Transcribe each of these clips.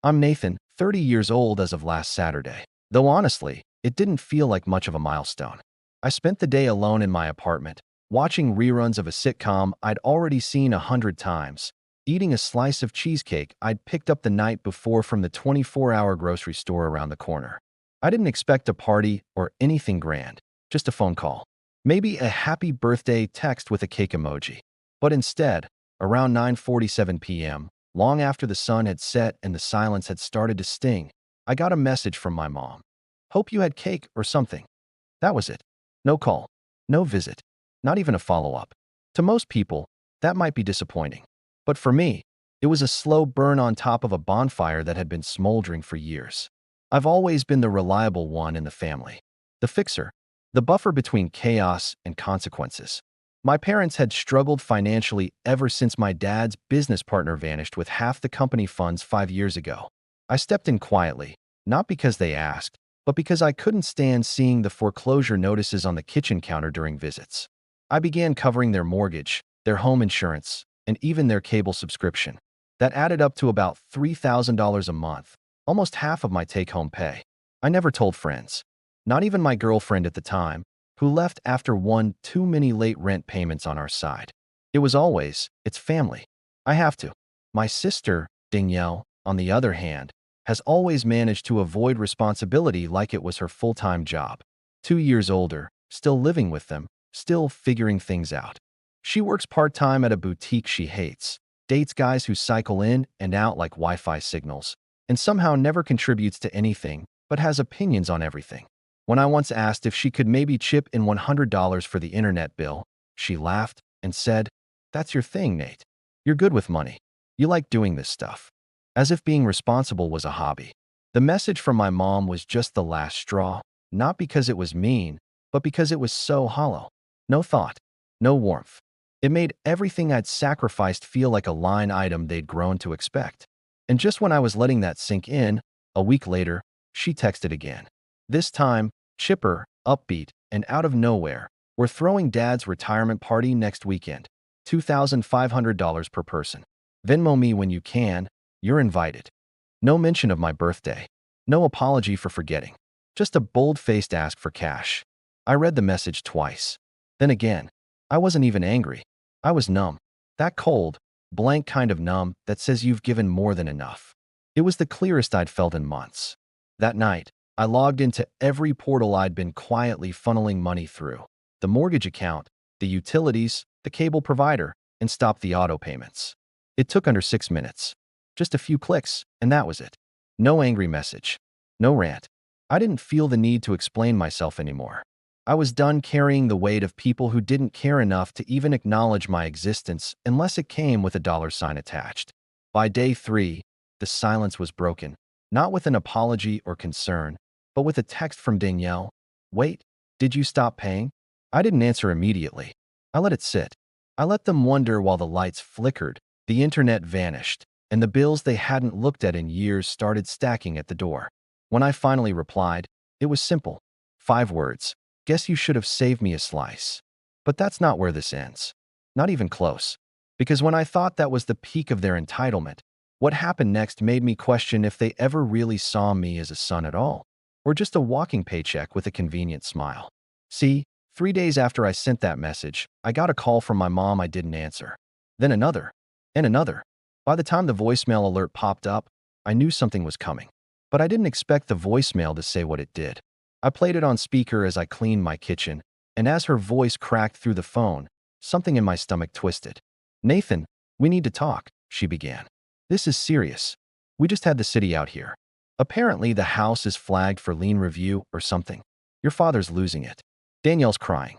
I'm Nathan, 30 years old as of last Saturday. Though honestly, it didn't feel like much of a milestone. I spent the day alone in my apartment, watching reruns of a sitcom I'd already seen 100 times, eating a slice of cheesecake I'd picked up the night before from the 24-hour grocery store around the corner. I didn't expect a party or anything grand, just a phone call. Maybe a happy birthday text with a cake emoji. But instead, around 9:47 p.m., long after the sun had set and the silence had started to sting, I got a message from my mom. "Hope you had cake or something." That was it. No call, no visit, not even a follow-up. To most people, that might be disappointing. But for me, it was a slow burn on top of a bonfire that had been smoldering for years. I've always been the reliable one in the family. The fixer, the buffer between chaos and consequences. My parents had struggled financially ever since my dad's business partner vanished with half the company funds 5 years ago. I stepped in quietly, not because they asked, but because I couldn't stand seeing the foreclosure notices on the kitchen counter during visits. I began covering their mortgage, their home insurance, and even their cable subscription. That added up to about $3,000 a month, almost half of my take-home pay. I never told friends, not even my girlfriend at the time, who left after one too many late rent payments on our side. It was always, "It's family. I have to." My sister, Danielle, on the other hand, has always managed to avoid responsibility like it was her full-time job. 2 years older, still living with them, still figuring things out. She works part-time at a boutique she hates, dates guys who cycle in and out like Wi-Fi signals, and somehow never contributes to anything, but has opinions on everything. When I once asked if she could maybe chip in $100 for the internet bill, she laughed and said, "That's your thing, Nate. You're good with money. You like doing this stuff." As if being responsible was a hobby. The message from my mom was just the last straw, not because it was mean, but because it was so hollow. No thought, no warmth. It made everything I'd sacrificed feel like a line item they'd grown to expect. And just when I was letting that sink in, a week later, she texted again. This time, chipper, upbeat, and out of nowhere, "We're throwing Dad's retirement party next weekend. $2,500 per person. Venmo me when you can. You're invited." No mention of my birthday. No apology for forgetting. Just a bold-faced ask for cash. I read the message twice. Then again, I wasn't even angry. I was numb. That cold, blank kind of numb that says you've given more than enough. It was the clearest I'd felt in months. That night, I logged into every portal I'd been quietly funneling money through. The mortgage account, the utilities, the cable provider, and stopped the auto payments. It took under 6 minutes. Just a few clicks, and that was it. No angry message. No rant. I didn't feel the need to explain myself anymore. I was done carrying the weight of people who didn't care enough to even acknowledge my existence unless it came with a dollar sign attached. By day 3, the silence was broken, not with an apology or concern, but with a text from Danielle. "Wait, did you stop paying?" I didn't answer immediately. I let it sit. I let them wonder while the lights flickered, the internet vanished, and the bills they hadn't looked at in years started stacking at the door. When I finally replied, it was simple. 5 words. "Guess you should have saved me a slice." But that's not where this ends. Not even close. Because when I thought that was the peak of their entitlement, what happened next made me question if they ever really saw me as a son at all, or just a walking paycheck with a convenient smile. See, 3 days after I sent that message, I got a call from my mom I didn't answer. Then another, and another. By the time the voicemail alert popped up, I knew something was coming. But I didn't expect the voicemail to say what it did. I played it on speaker as I cleaned my kitchen, and as her voice cracked through the phone, something in my stomach twisted. "Nathan, we need to talk," she began. "This is serious. We just had the city out here. Apparently the house is flagged for lien review or something. Your father's losing it. Danielle's crying.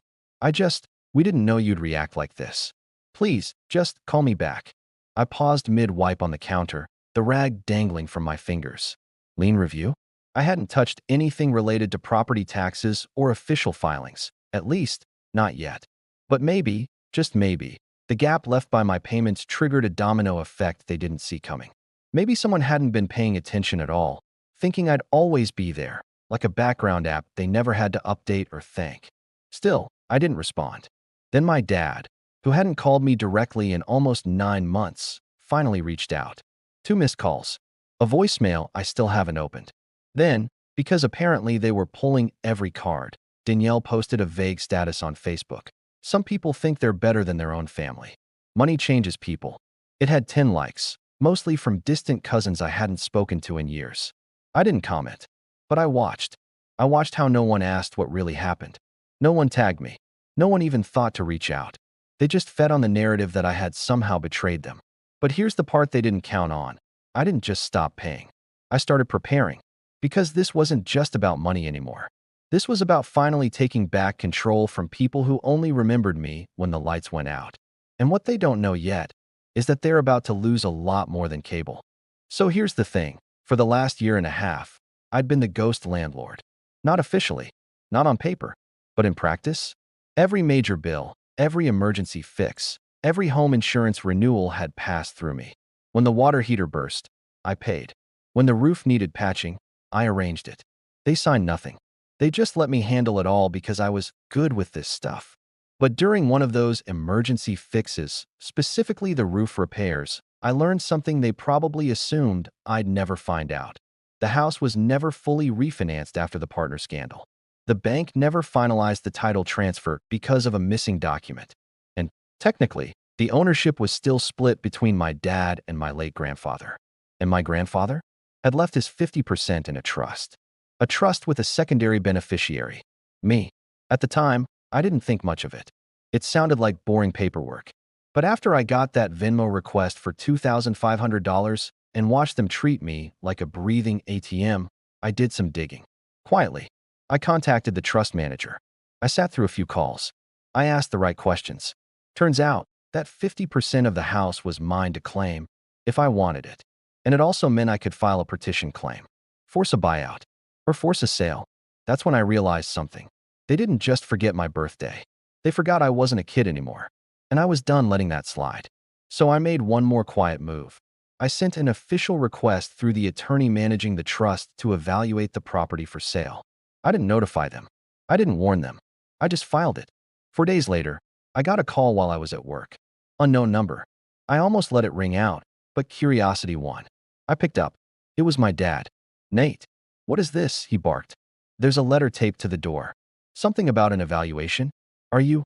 We didn't know you'd react like this. Please, just call me back." I paused mid-wipe on the counter, the rag dangling from my fingers. Lien review? I hadn't touched anything related to property taxes or official filings, at least, not yet. But maybe, just maybe, the gap left by my payments triggered a domino effect they didn't see coming. Maybe someone hadn't been paying attention at all, thinking I'd always be there, like a background app they never had to update or thank. Still, I didn't respond. Then my dad, who hadn't called me directly in almost 9 months, finally reached out. 2 missed calls. A voicemail I still haven't opened. Then, because apparently they were pulling every card, Danielle posted a vague status on Facebook. Some people think they're better than their own family. Money changes people. It had 10 likes, mostly from distant cousins I hadn't spoken to in years. I didn't comment, but I watched. I watched how no one asked what really happened. No one tagged me. No one even thought to reach out. They just fed on the narrative that I had somehow betrayed them. But here's the part they didn't count on. I didn't just stop paying. I started preparing. Because this wasn't just about money anymore. This was about finally taking back control from people who only remembered me when the lights went out. And what they don't know yet is that they're about to lose a lot more than cable. So here's the thing. For the last year and a half, I'd been the ghost landlord. Not officially, not on paper, but in practice. Every major bill, every emergency fix, every home insurance renewal had passed through me. When the water heater burst, I paid. When the roof needed patching, I arranged it. They signed nothing. They just let me handle it all because I was good with this stuff. But during one of those emergency fixes, specifically the roof repairs, I learned something they probably assumed I'd never find out. The house was never fully refinanced after the partner scandal. The bank never finalized the title transfer because of a missing document. And technically, the ownership was still split between my dad and my late grandfather. And my grandfather had left his 50% in a trust. A trust with a secondary beneficiary. Me. At the time, I didn't think much of it. It sounded like boring paperwork. But after I got that Venmo request for $2,500 and watched them treat me like a breathing ATM, I did some digging. Quietly, I contacted the trust manager. I sat through a few calls. I asked the right questions. Turns out that 50% of the house was mine to claim if I wanted it. And it also meant I could file a petition claim, force a buyout, or force a sale. That's when I realized something. They didn't just forget my birthday. They forgot I wasn't a kid anymore. And I was done letting that slide. So I made one more quiet move. I sent an official request through the attorney managing the trust to evaluate the property for sale. I didn't notify them. I didn't warn them. I just filed it. 4 days later, I got a call while I was at work. Unknown number. I almost let it ring out, but curiosity won. I picked up. It was my dad. Nate. What is this? He barked. There's a letter taped to the door. Something about an evaluation? Are you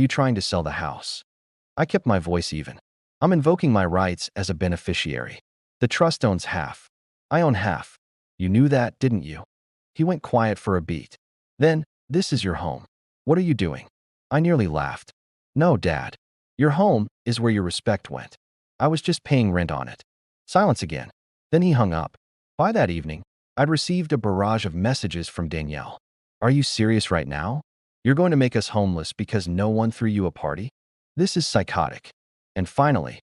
trying to sell the house? I kept my voice even. I'm invoking my rights as a beneficiary. The trust owns half. I own half. You knew that, didn't you? He went quiet for a beat. Then, this is your home. What are you doing? I nearly laughed. No, Dad. Your home is where your respect went. I was just paying rent on it. Silence again. Then he hung up. By that evening, I'd received a barrage of messages from Danielle. Are you serious right now? You're going to make us homeless because no one threw you a party? This is psychotic. And finally,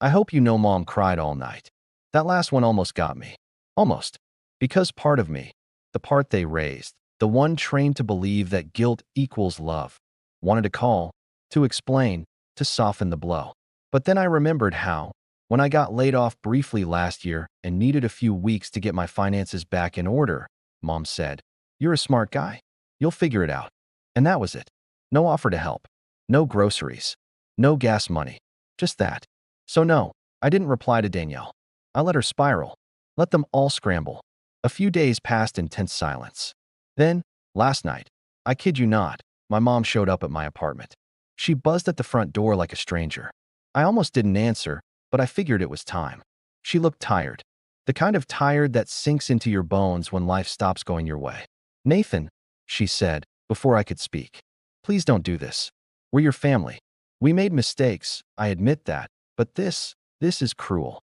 I hope you know Mom cried all night. That last one almost got me. Almost. Because part of me, the part they raised, the one trained to believe that guilt equals love, wanted to call, to explain, to soften the blow. But then I remembered how, when I got laid off briefly last year and needed a few weeks to get my finances back in order, Mom said, "You're a smart guy. You'll figure it out." And that was it. No offer to help. No groceries. No gas money. Just that. So no, I didn't reply to Danielle. I let her spiral. Let them all scramble. A few days passed in tense silence. Then, last night, I kid you not, my mom showed up at my apartment. She buzzed at the front door like a stranger. I almost didn't answer, but I figured it was time. She looked tired. The kind of tired that sinks into your bones when life stops going your way. "Nathan," she said, before I could speak. "Please don't do this. We're your family. We made mistakes, I admit that, but this is cruel."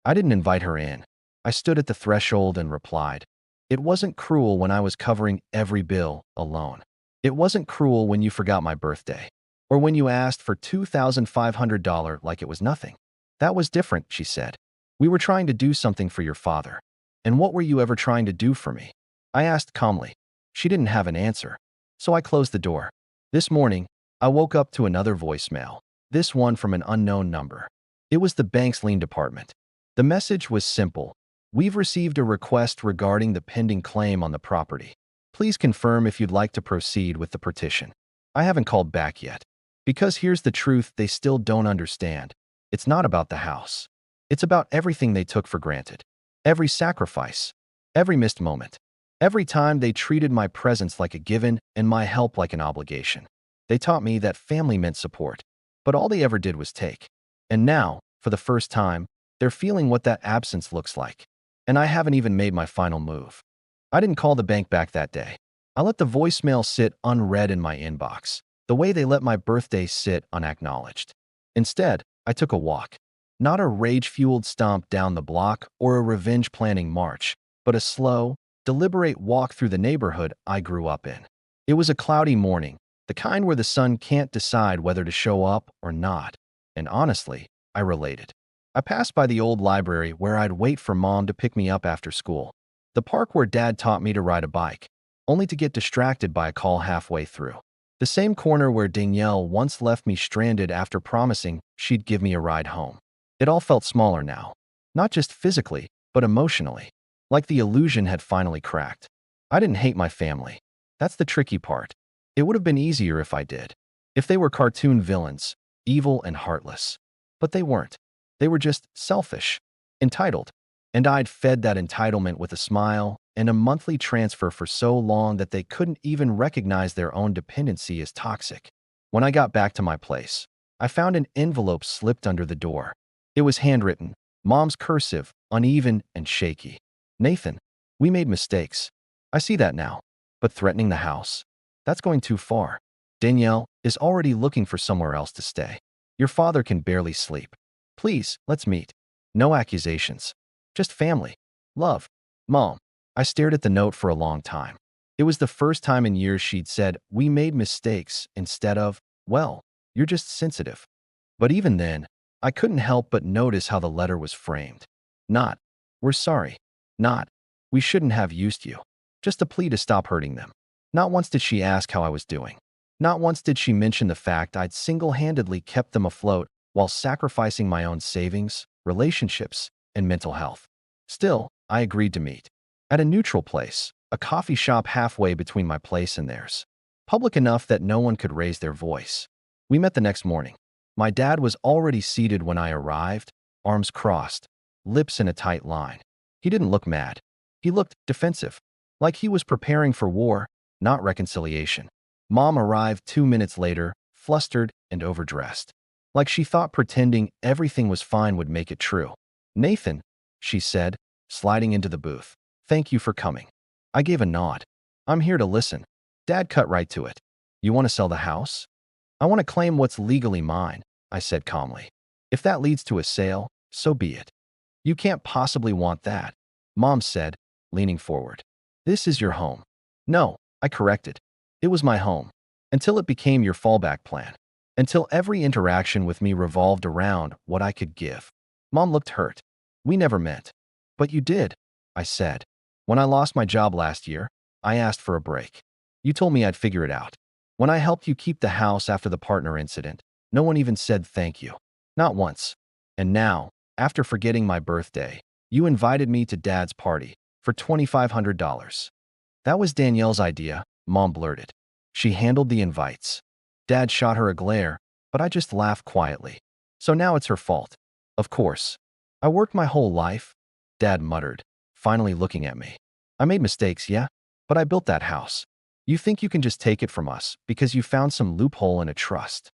I didn't invite her in. I stood at the threshold and replied, "It wasn't cruel when I was covering every bill alone. It wasn't cruel when you forgot my birthday, or when you asked for $2,500 like it was nothing. That was different," she said. "We were trying to do something for your father. And what were you ever trying to do for me?" I asked calmly. She didn't have an answer. So I closed the door. This morning, I woke up to another voicemail, this one from an unknown number. It was the bank's lien department. The message was simple. "We've received a request regarding the pending claim on the property. Please confirm if you'd like to proceed with the petition." I haven't called back yet. Because here's the truth they still don't understand. It's not about the house. It's about everything they took for granted. Every sacrifice, every missed moment, every time they treated my presence like a given and my help like an obligation. They taught me that family meant support, but all they ever did was take. And now, for the first time, they're feeling what that absence looks like. And I haven't even made my final move. I didn't call the bank back that day. I let the voicemail sit unread in my inbox, the way they let my birthday sit unacknowledged. Instead, I took a walk. Not a rage-fueled stomp down the block or a revenge-planning march, but a slow, deliberate walk through the neighborhood I grew up in. It was a cloudy morning, the kind where the sun can't decide whether to show up or not. And honestly, I related. I passed by the old library where I'd wait for Mom to pick me up after school, the park where Dad taught me to ride a bike, only to get distracted by a call halfway through. The same corner where Danielle once left me stranded after promising she'd give me a ride home. It all felt smaller now, not just physically, but emotionally, like the illusion had finally cracked. I didn't hate my family. That's the tricky part. It would have been easier if I did. If they were cartoon villains, evil and heartless. But they weren't. They were just selfish, entitled. And I'd fed that entitlement with a smile and a monthly transfer for so long that they couldn't even recognize their own dependency as toxic. When I got back to my place, I found an envelope slipped under the door. It was handwritten, Mom's cursive, uneven and shaky. Nathan, we made mistakes. I see that now. But threatening the house? That's going too far. Danielle is already looking for somewhere else to stay. Your father can barely sleep. Please, let's meet. No accusations. Just family. Love. Mom. I stared at the note for a long time. It was the first time in years she'd said, we made mistakes, instead of, well, you're just sensitive. But even then, I couldn't help but notice how the letter was framed. Not, we're sorry. Not, we shouldn't have used you. Just a plea to stop hurting them. Not once did she ask how I was doing. Not once did she mention the fact I'd single-handedly kept them afloat while sacrificing my own savings, relationships, and mental health. Still, I agreed to meet. At a neutral place, a coffee shop halfway between my place and theirs. Public enough that no one could raise their voice. We met the next morning. My dad was already seated when I arrived, arms crossed, lips in a tight line. He didn't look mad. He looked defensive, like he was preparing for war, not reconciliation. Mom arrived 2 minutes later, flustered and overdressed. Like she thought pretending everything was fine would make it true. Nathan, she said, sliding into the booth. Thank you for coming. I gave a nod. I'm here to listen. Dad cut right to it. You want to sell the house? I want to claim what's legally mine, I said calmly. If that leads to a sale, so be it. You can't possibly want that, Mom said, leaning forward. This is your home. No, I corrected. It was my home. Until it became your fallback plan. Until every interaction with me revolved around what I could give. Mom looked hurt. We never met. But you did, I said. When I lost my job last year, I asked for a break. You told me I'd figure it out. When I helped you keep the house after the partner incident, no one even said thank you. Not once. And now, after forgetting my birthday, you invited me to Dad's party for $2,500. That was Danielle's idea, Mom blurted. She handled the invites. Dad shot her a glare, but I just laughed quietly. So now it's her fault. Of course. I worked my whole life, Dad muttered, finally looking at me. I made mistakes, yeah, but I built that house. You think you can just take it from us because you found some loophole in a trust.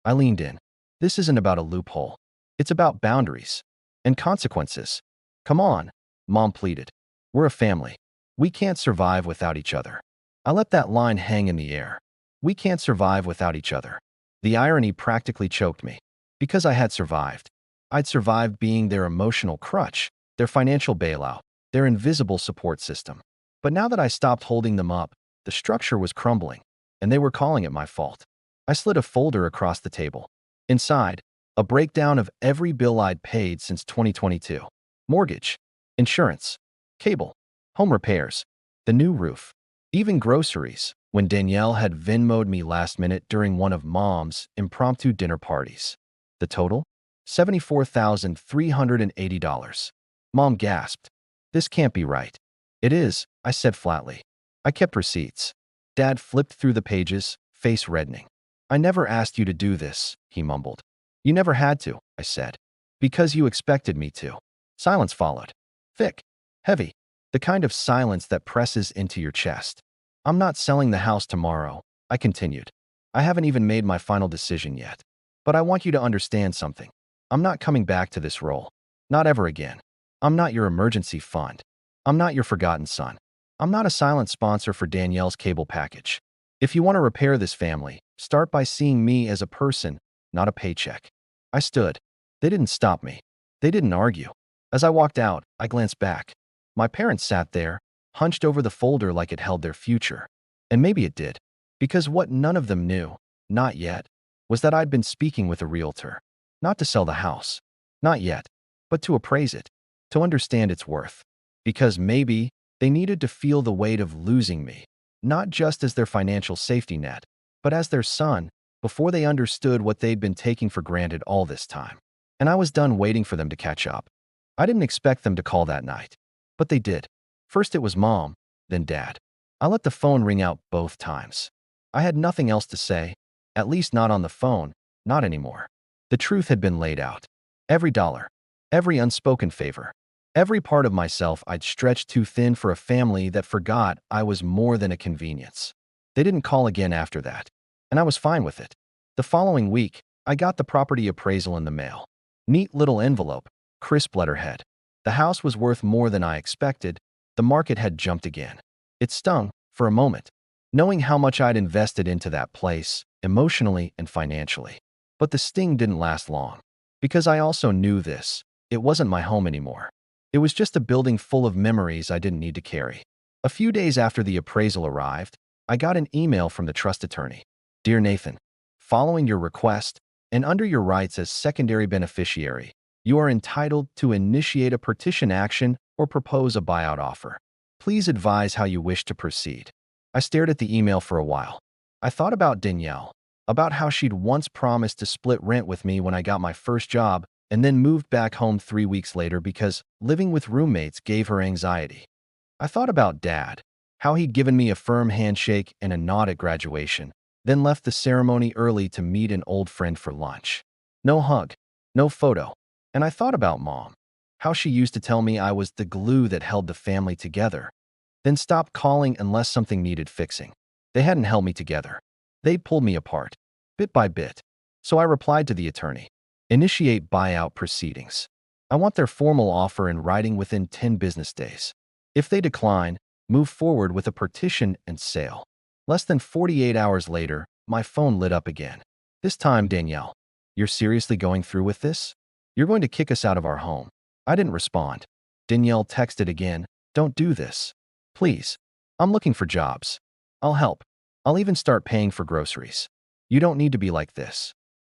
I leaned in. This isn't about a loophole. It's about boundaries and consequences. Come on, Mom pleaded. We're a family. We can't survive without each other. I let that line hang in the air. We can't survive without each other. The irony practically choked me. Because I had survived. I'd survived being their emotional crutch, their financial bailout, their invisible support system. But now that I stopped holding them up, the structure was crumbling, and they were calling it my fault. I slid a folder across the table. Inside, a breakdown of every bill I'd paid since 2022. Mortgage, insurance, cable, home repairs, the new roof, even groceries, when Danielle had Venmo'd me last minute during one of Mom's impromptu dinner parties. The total? $74,380. Mom gasped. This can't be right. It is, I said flatly. I kept receipts. Dad flipped through the pages, face reddening. I never asked you to do this, he mumbled. You never had to, I said. Because you expected me to. Silence followed. Thick, Heavy. The kind of silence that presses into your chest. I'm not selling the house tomorrow, I continued. I haven't even made my final decision yet. But I want you to understand something. I'm not coming back to this role. Not ever again. I'm not your emergency fund. I'm not your forgotten son. I'm not a silent sponsor for Danielle's cable package. If you want to repair this family, start by seeing me as a person, not a paycheck. I stood. They didn't stop me. They didn't argue. As I walked out, I glanced back. My parents sat there, hunched over the folder like it held their future. And maybe it did. Because what none of them knew, not yet, was that I'd been speaking with a realtor. Not to sell the house. Not yet. But to appraise it. To understand its worth. Because maybe they needed to feel the weight of losing me. Not just as their financial safety net, but as their son, before they understood what they'd been taking for granted all this time. And I was done waiting for them to catch up. I didn't expect them to call that night. But they did. First it was Mom, then Dad. I let the phone ring out both times. I had nothing else to say, at least not on the phone, not anymore. The truth had been laid out. Every dollar, every unspoken favor, every part of myself I'd stretched too thin for a family that forgot I was more than a convenience. They didn't call again after that, and I was fine with it. The following week, I got the property appraisal in the mail. Neat little envelope, crisp letterhead. The house was worth more than I expected. The market had jumped again. It stung, for a moment, knowing how much I'd invested into that place, emotionally and financially. But the sting didn't last long. Because I also knew this. It wasn't my home anymore. It was just a building full of memories I didn't need to carry. A few days after the appraisal arrived, I got an email from the trust attorney. Dear Nathan, following your request, and under your rights as secondary beneficiary, you are entitled to initiate a petition action or propose a buyout offer. Please advise how you wish to proceed. I stared at the email for a while. I thought about Danielle, about how she'd once promised to split rent with me when I got my first job and then moved back home 3 weeks later because living with roommates gave her anxiety. I thought about Dad, how he'd given me a firm handshake and a nod at graduation, then left the ceremony early to meet an old friend for lunch. No hug, no photo. And I thought about Mom, how she used to tell me I was the glue that held the family together, then stopped calling unless something needed fixing. They hadn't held me together. They'd pulled me apart, bit by bit. So I replied to the attorney, initiate buyout proceedings. I want their formal offer in writing within 10 business days. If they decline, move forward with a petition and sale. Less than 48 hours later, my phone lit up again. This time, Danielle, you're seriously going through with this? You're going to kick us out of our home. I didn't respond. Danielle texted again, don't do this. Please. I'm looking for jobs. I'll help. I'll even start paying for groceries. You don't need to be like this.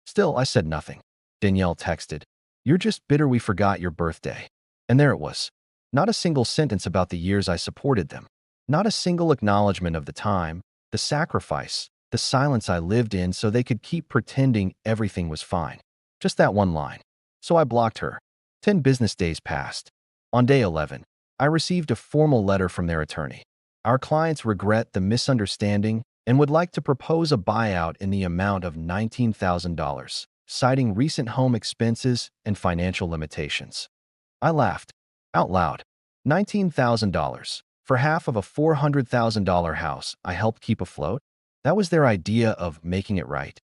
Still, I said nothing. Danielle texted, you're just bitter we forgot your birthday. And there it was. Not a single sentence about the years I supported them. Not a single acknowledgement of the time, the sacrifice, the silence I lived in so they could keep pretending everything was fine. Just that one line. So I blocked her. 10 business days passed. On day 11, I received a formal letter from their attorney. Our clients regret the misunderstanding and would like to propose a buyout in the amount of $19,000, citing recent home expenses and financial limitations. I laughed. Out loud. $19,000 for half of a $400,000 house I helped keep afloat? That was their idea of making it right.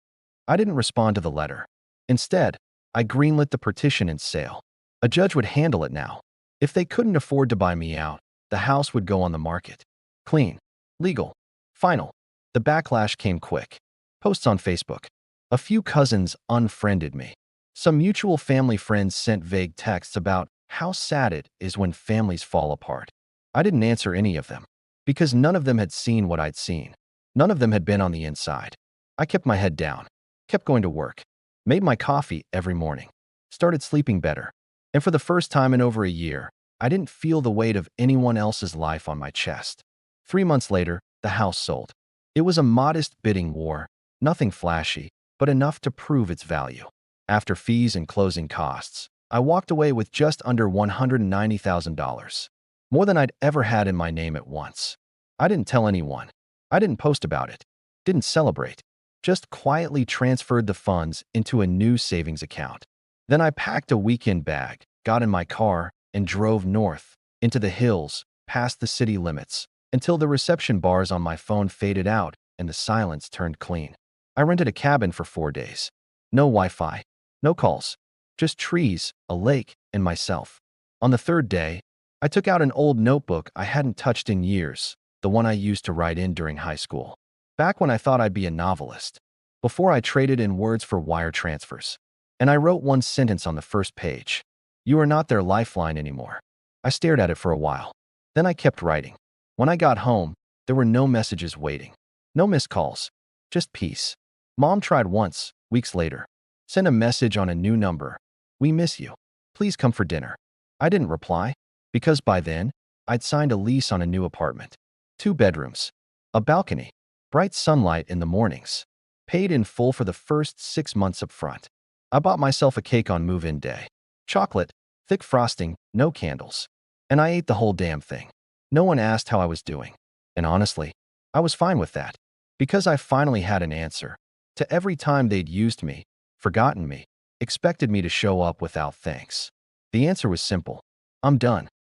I didn't respond to the letter. Instead, I greenlit the petition and sale. A judge would handle it now. If they couldn't afford to buy me out, the house would go on the market. Clean. Legal. Final. The backlash came quick. Posts on Facebook. A few cousins unfriended me. Some mutual family friends sent vague texts about how sad it is when families fall apart. I didn't answer any of them, because none of them had seen what I'd seen. None of them had been on the inside. I kept my head down, kept going to work, made my coffee every morning, started sleeping better. And for the first time in over a year, I didn't feel the weight of anyone else's life on my chest. 3 months later, the house sold. It was a modest bidding war, nothing flashy, but enough to prove its value. After fees and closing costs, I walked away with just under $190,000, more than I'd ever had in my name at once. I didn't tell anyone. I didn't post about it, didn't celebrate, just quietly transferred the funds into a new savings account. Then I packed a weekend bag, got in my car, and drove north, into the hills, past the city limits, until the reception bars on my phone faded out and the silence turned clean. I rented a cabin for 4 days. No Wi-Fi, no calls, just trees, a lake, and myself. On the third day, I took out an old notebook I hadn't touched in years, the one I used to write in during high school. Back when I thought I'd be a novelist, before I traded in words for wire transfers. And I wrote one sentence on the first page. You are not their lifeline anymore. I stared at it for a while. Then I kept writing. When I got home, there were no messages waiting. No missed calls. Just peace. Mom tried once, weeks later. Sent a message on a new number. We miss you. Please come for dinner. I didn't reply, because by then, I'd signed a lease on a new apartment. 2 bedrooms. A balcony. Bright sunlight in the mornings. Paid in full for the first 6 months up front. I bought myself a cake on move-in day. Chocolate, thick frosting, no candles. And I ate the whole damn thing. No one asked how I was doing. And honestly, I was fine with that. Because I finally had an answer to every time they'd used me, forgotten me, expected me to show up without thanks. The answer was simple. I'm done.